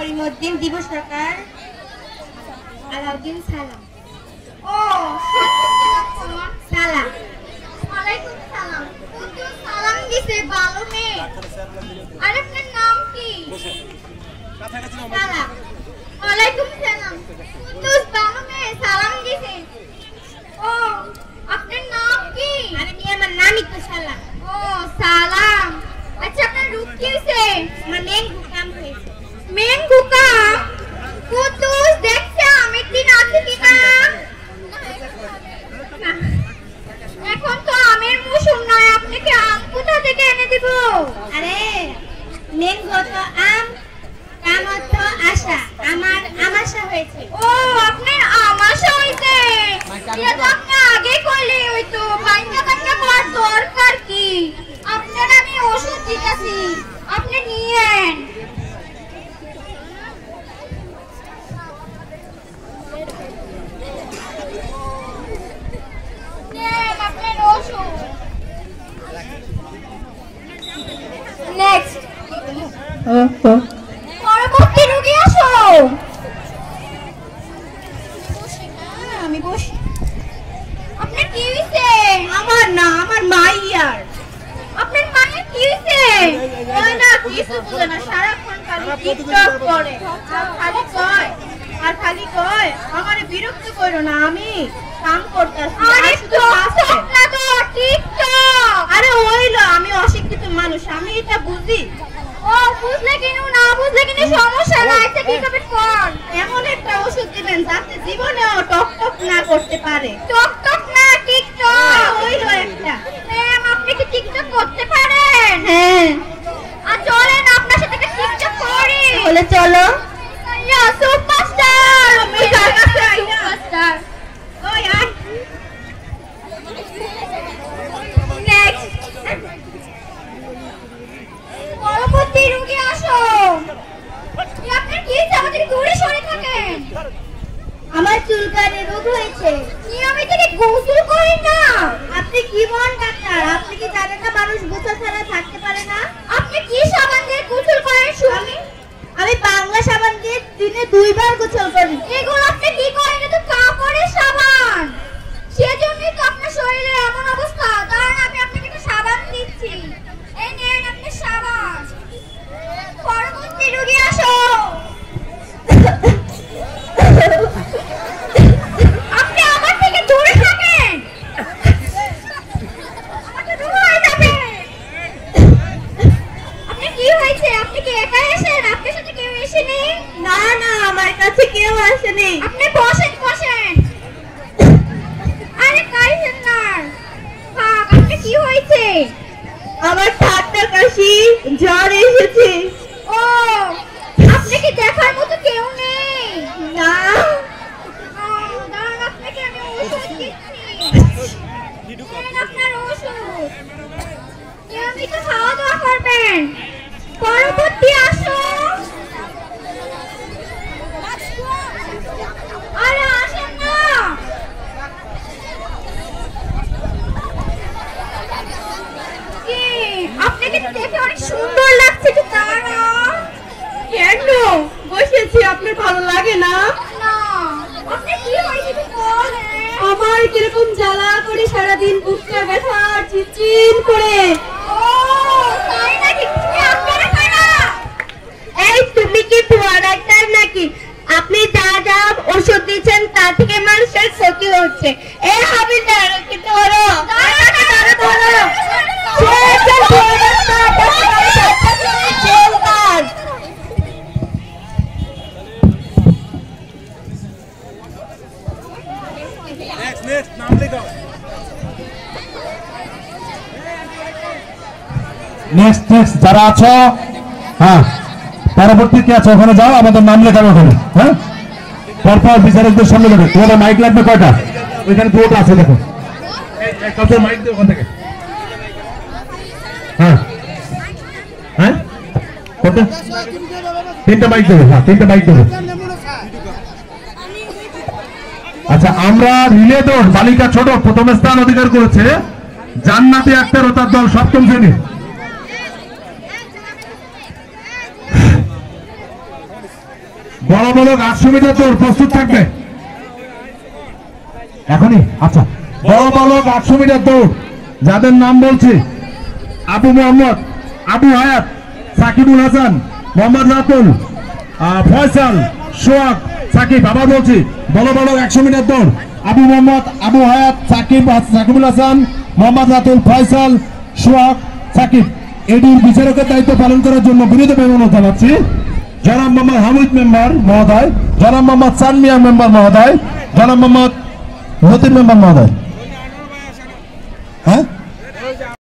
করিমউদ্দিন, দিবস সরকার, আলাউদ্দিন সালাম। ও সালাম। ওয়ালাইকুম সালাম। কুদ্দুস সালাম দিছে ভালো মেয়ে। আর আপনার নাম কি? সালাম। ওয়ালাইকুম সালাম। কুদ্দুস ভালো মেয়ে সালাম দিছে। ও আপনার নাম কি? আরে মেয়ে আমার নামই তো সালাম। ও সালাম। আচ্ছা আপনার রূপ কি হইছে? আমার মেঙ্গু কাম হয়েছে। মেঙ্গু কাম? কুদ্দুস দেখছে আমের দিন আছে কিনা? এখন তো আমের মৌসুম নয়, আপনাকে আম কোথা থেকে এনে দিব? আরে মেঙ্গু তো আম, কাম তো আশা। আমার আমাশা হয়েছে। ও আপনার আমাশা হইছে। এটা তো আপনি আগে কইলে হইতো। বাইন্দা বাইন্দা করার দরকার কি? আপনার আমি ওষুধ দিতেছি, আপনি নিয়েন। আপনার ওষুধ। নেক্সট পরবর্তী রোগী আসো। আমি বসি। আপনার কি হইছে? আমার না, আমার মাইয়ার। আপনার মায়ের কি হইছে? ওই না কিছু বুঝে না, সারাক্ষণ খালি টিকটক করে। আর খালি কয় আমারে বিরক্ত করো না, আমি কাম করতেছি। আরে টিকটক না তো, টিকটক। আরে হইলো, আমি অশিক্ষিত মানুষ, আমি এটা বুঝি। ও বুঝলে কিনু, না বুঝলে কিনু সমস্যা নাই। আচ্ছা কি করবেন কোন? এমন একটা ওষুধ দিবেন যাতে জীবনেও টক টক না করতে পারে। টিকটক না টিকটক। হইলো একটা। ম্যাম আপনি কি টিকটক করতে পারেন? হ্যাঁ। আর চলেন আপনার সাথে একটা টিকটক করি। বলে চলো। ইয়া সুপারস্টার। আমি কার কাছে আইনা? সুপারস্টার। ওই আয়। নেক্সট পরবর্তী রোগী আসো। আপনার কি হয়েছে? আমাদের দূরে সরে থাকেন। আমার চুলকানি রোগ হয়েছে। নিয়মিত কি গোসল করেন না? আপনি কি বলেন ডাক্তার? আপনি কি জানেন না মানুষ গোসল ছাড়া থাকতে পারে না? আপনি কি সাবান দিয়ে গোসল করেন শুনি? আমি বাংলা সাবান দিয়ে দিনে 2 বার গোসল করি। এগুলো আপনি কি করেন? এটা তো কাপড়ের সাবান। সেজন্যই তো আপনার শরীরে এমন অবস্থা। দাঁড়ান আমি আপনাকে একটা সাবান দিচ্ছি। এই নেন আপনার সাবান। পরবর্তী রোগী আসো। আপনি আমার থেকে দূরে থাকেন। আমাকে দূরে হয়ে যাবেন। আপনি কি হয়েছে? আপনি কি একা এসেছেন? আপনার সাথে কেউ এসেনি? না না, আমার কাছে কেউ আসেনি। আপনি বসেন বসেন। আরে কাইছেন না। হ্যাঁ আপনি কি হয়েছে? আমার ঠান্ডা কাশি, জ্বর এসেছে। ও আপনি কি দেখার মতো কেউ নেই? না। দাঁড়ান আপনাকে আমি ওষুধ দিচ্ছি। নেন আপনার ওষুধ। নিয়মিত খাওয়া দাওয়া করবেন। পরবর্তী আসো। আরে আসেন না। কি আপনাকে দেখে অনেক সুন্দর লাগছে। একটু দাঁড়ান। কেন বসেছি? আপনার ভালো লাগে না? না আপনি কি হয়েছে একটু বলেন। আমার কিরকম জ্বালা করে সারাদিন বুকটা ব্যথা চিনচিন করে। ও তাই নাকি? আপনারা কারা? এই তুমি কি পুয়া ডাক্তার নাকি? আপনি যা যা ওষুধ দিচ্ছেন তা থেকে মানুষের ক্ষতি হচ্ছে। এই হাবিলদার কি ধরো, ধরো। Next, नाम लिखो। नेक्स्ट যারা আছো, হ্যাঁ পরবর্তী কি আছে ওখানে যাও, আমাদের নাম লেখাবে ওখানে। হ্যাঁ পরপর বিচারকদের সামনে যাবে। তোমাদের মাইক লাগবে কয়টা? ওইখানে দুটো আছে দেখো। এই কাউকে মাইক দিও ওখান থেকে। হ্যাঁ হ্যাঁ কত? 3টা মাইক দেবে। হ্যাঁ 3টা মাইক দেবে। আচ্ছা আমরা রিলে দৌড় বালিকা ছোট প্রথম স্থান অধিকার করেছে জান্নাতি আক্তার ও তার দল 7ম শ্রেণী। বড় বড় 800 মিটার দৌড় প্রস্তুত থাকবে এখনই। আচ্ছা, বড় বড় 800 মিটার দৌড় যাদের নাম বলছি: আবু মোহাম্মদ, আবু হায়াত, সাকিবুল হাসান, মোহাম্মদ রাতুল, ফয়সাল, সোহাগ, সাকিব। আবার বলছি, বড় বড় 100 মিটার দৌড়: আবু মোহাম্মদ, আবু হায়াত, সাকিবুল হাসান, মোহাম্মদ রাতুল, ফয়সাল, সোহাগ, সাকিব। এটির বিচারকের দায়িত্ব পালন করার জন্য বিনীত অনুরোধ জানাচ্ছি জনাব মোহাম্মদ হামিদ মেম্বার মহোদয়, জনাব মোহাম্মদ চানমিয়া মেম্বার মহোদয়, জনাব মোহাম্মদ লতিফ মেম্বার মহোদয়। হ্যাঁ,